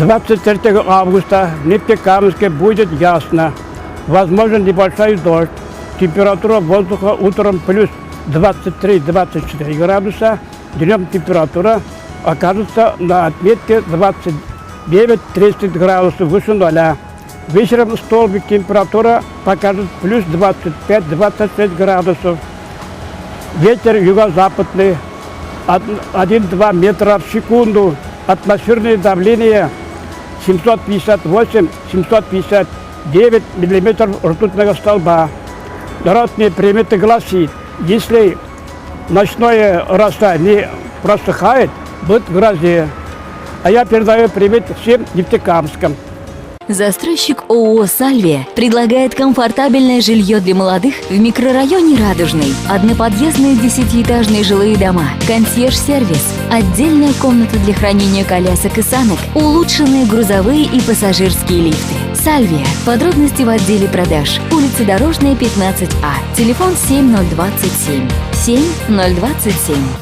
23 августа в Нефтекамске будет ясно. Возможен небольшой дождь. Температура воздуха утром плюс 23-24 градуса. Днем температура окажется на отметке 29-30 градусов выше ноля. Вечером столбик температура покажет плюс 25-26 градусов. Ветер юго-западный 1-2 метра в секунду. Атмосферное давление 758-759 миллиметров ртутного столба. Народные приметы гласит, если ночное роса не просыхает, будет в грозе. А я передаю привет всем нефтекамским. Застройщик ООО «Сальвия» предлагает комфортабельное жилье для молодых в микрорайоне Радужный. Одноподъездные 10-этажные жилые дома, консьерж-сервис, отдельная комната для хранения колясок и санок, улучшенные грузовые и пассажирские лифты. «Сальвия». Подробности в отделе продаж. Улица Дорожная, 15А. Телефон 7027. 7027.